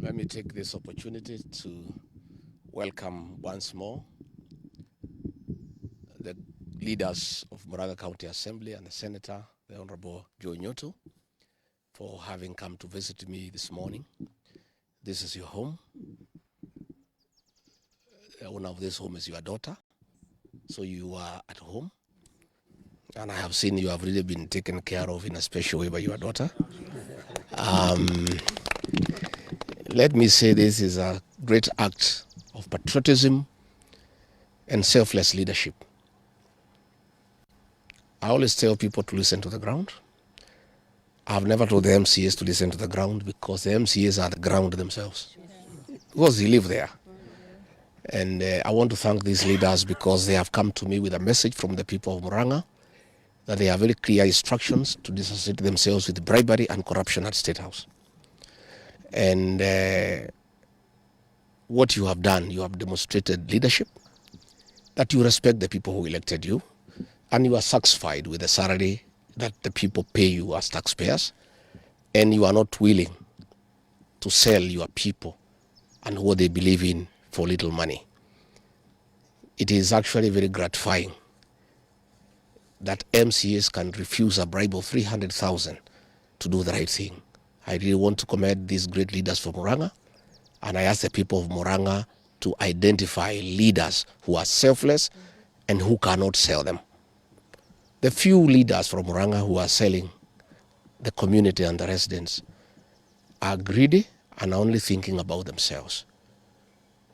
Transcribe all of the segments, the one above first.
Let me take this opportunity to welcome once more the leaders of Murang'a County Assembly and the Senator, the Honorable Joe Nyoto, for having come to visit me this morning. This is your home. The owner of this home is your daughter. So you are at home. And I have seen you have really been taken care of in a special way by your daughter. Let me say this is a great act of patriotism and selfless leadership. I always tell people to listen to the ground. I've never told the MCAs to listen to the ground because the MCAs are the ground themselves. Because they live there. And I want to thank these leaders because they have come to me with a message from the people of Murang'a that they have very clear instructions to disassociate themselves with bribery and corruption at State House. And what you have done, you have demonstrated leadership, that you respect the people who elected you, and you are satisfied with the salary that the people pay you as taxpayers, and you are not willing to sell your people and what they believe in for little money. It is actually very gratifying that MCAs can refuse a bribe of 300,000 to do the right thing. I really want to commend these great leaders from Murang'a, and I ask the people of Murang'a to identify leaders who are selfless and who cannot sell them. The few leaders from Murang'a who are selling the community and the residents are greedy and are only thinking about themselves.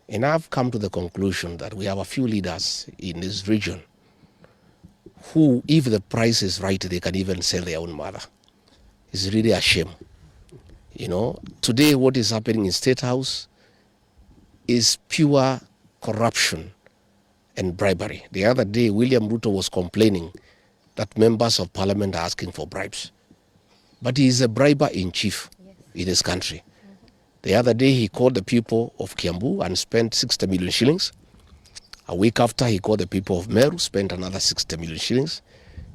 And I've come to the conclusion that we have a few leaders in this region who, if the price is right, they can even sell their own mother. It's really a shame. You know, today what is happening in State House is pure corruption and bribery. The other day, William Ruto was complaining that members of parliament are asking for bribes. But he is a briber in chief in this country. The other day, he called the people of Kiambu and spent 60 million shillings. A week after, he called the people of Meru, spent another 60 million shillings.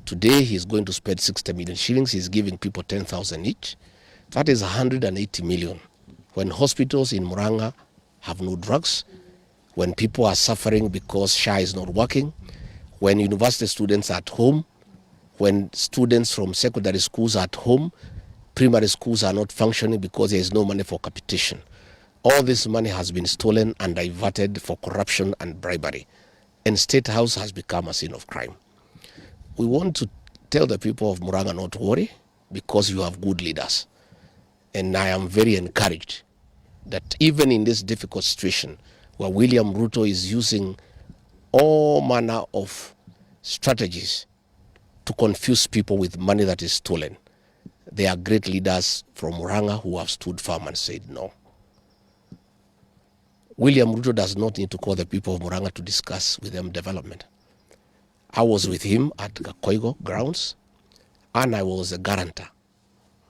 Today, he's going to spend 60 million shillings. He's giving people 10,000 each. That is 180 million. When hospitals in Murang'a have no drugs, when people are suffering because SHA is not working, when university students are at home, when students from secondary schools are at home, primary schools are not functioning because there is no money for capitation. All this money has been stolen and diverted for corruption and bribery. And State House has become a scene of crime. We want to tell the people of Murang'a not to worry because you have good leaders. And I am very encouraged that even in this difficult situation where William Ruto is using all manner of strategies to confuse people with money that is stolen, there are great leaders from Murang'a who have stood firm and said no. William Ruto does not need to call the people of Murang'a to discuss with them development. I was with him at Gachagua grounds, and I was a guarantor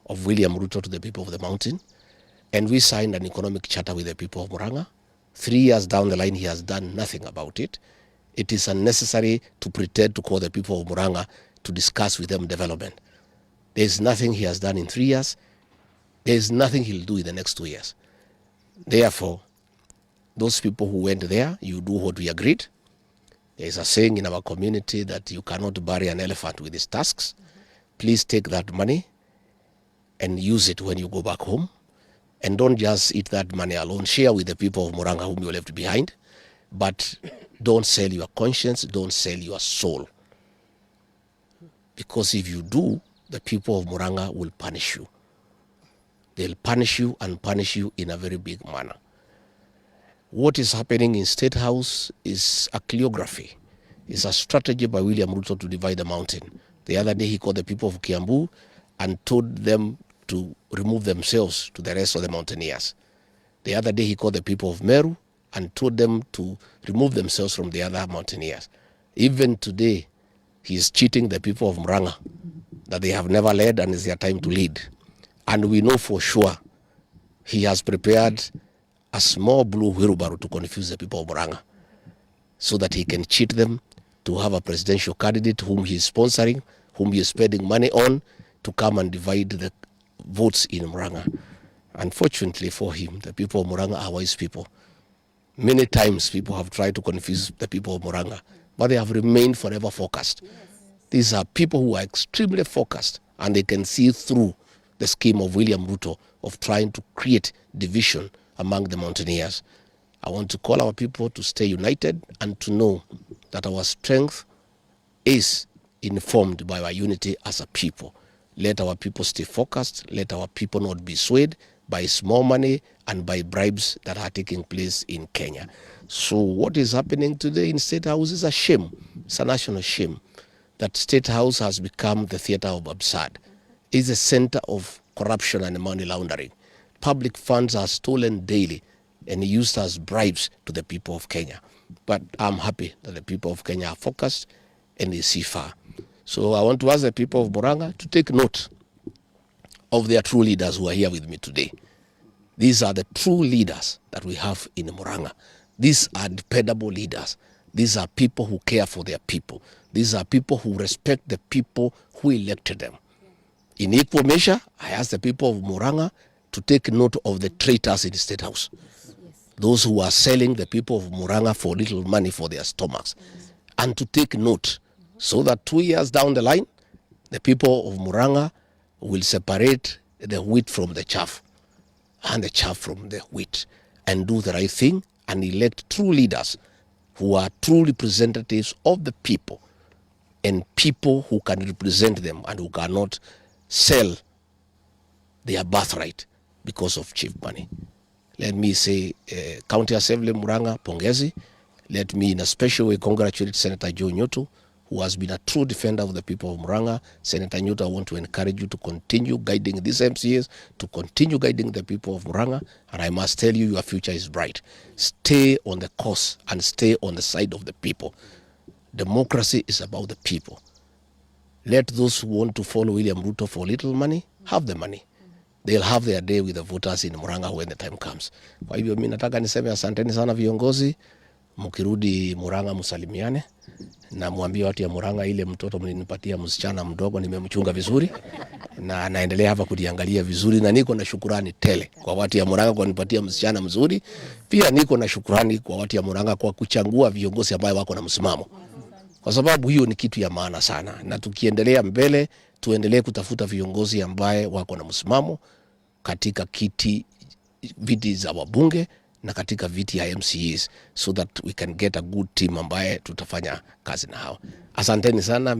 of William Ruto to the people of the mountain, and we signed an economic charter with the people of Murang'a. 3 years down the line, he has done nothing about it. It is unnecessary to pretend to call the people of Murang'a to discuss with them development. There is nothing he has done in 3 years. There is nothing he'll do in the next 2 years. Therefore, those people who went there, you do what we agreed. There is a saying in our community that you cannot bury an elephant with his tusks. Please take that money and use it when you go back home. And don't just eat that money alone. Share with the people of Murang'a whom you left behind. But don't sell your conscience, don't sell your soul. Because if you do, the people of Murang'a will punish you. They'll punish you and punish you in a very big manner. What is happening in State House is a choreography. It's a strategy by William Ruto to divide the mountain. The other day he called the people of Kiambu and told them to remove themselves to the rest of the mountaineers. The other day he called the people of Meru and told them to remove themselves from the other mountaineers. Even today, he is cheating the people of Murang'a that they have never led and it's their time to lead. And we know for sure he has prepared a small blue wheelbarrow to confuse the people of Murang'a so that he can cheat them to have a presidential candidate whom he is sponsoring, whom he is spending money on to come and divide the votes in Murang'a. Unfortunately for him, the people of Murang'a are wise people. Many times people have tried to confuse the people of Murang'a, but they have remained forever focused. These are people who are extremely focused, and they can see through the scheme of William Ruto of trying to create division among the mountaineers. I want to call our people to stay united and to know that our strength is informed by our unity as a people. Let our people stay focused. Let our people not be swayed by small money and by bribes that are taking place in Kenya. So what is happening today in State House is a shame. It's a national shame that State House has become the theater of absurd. It's a center of corruption and money laundering. Public funds are stolen daily and used as bribes to the people of Kenya. But I'm happy that the people of Kenya are focused and they see far. So I want to ask the people of Murang'a to take note of their true leaders who are here with me today. These are the true leaders that we have in Murang'a. These are dependable leaders. These are people who care for their people. These are people who respect the people who elected them. In equal measure, I ask the people of Murang'a to take note of the traitors in the State House. Those who are selling the people of Murang'a for little money for their stomachs. And to take note so that 2 years down the line, the people of Murang'a will separate the wheat from the chaff and the chaff from the wheat and do the right thing and elect true leaders who are true representatives of the people and people who can represent them and who cannot sell their birthright because of cheap money. Let me say, County Assembly Murang'a, pongezi. Let me in a special way congratulate Senator Joe Nyoto, who has been a true defender of the people of Murang'a. Senator Nyoto, I want to encourage you to continue guiding these MCAs, to continue guiding the people of Murang'a, and I must tell you, your future is bright. Stay on the course and stay on the side of the people. Democracy is about the people. Let those who want to follow William Ruto for little money, have the money. They'll have their day with the voters in Murang'a when the time comes. Kwa hivyo mimi nataka niseme asanteni sana viongozi, mkirudi Murang'a msalimiane na mwambie watu ya Murang'a ile mtoto mlinipatia msichana mdogo nimemchunga vizuri na anaendelea hapa kudiangalia vizuri, na niko na shukrani tele kwa watu ya Murang'a kwa kunipatia msichana mzuri. Pia niko na shukrani kwa watu ya Murang'a kwa kuchagua viongozi ambao wako na msimamo. Kwa sababu hiyo ni kitu ya maana sana, na tukiendelea mbele tuendelee kutafuta viongozi ambaye wako na msimamo katika viti za wabunge na katika viti ya MCAs, so that we can get a good team ambaye tutafanya kazi na hao. Asanteni sana.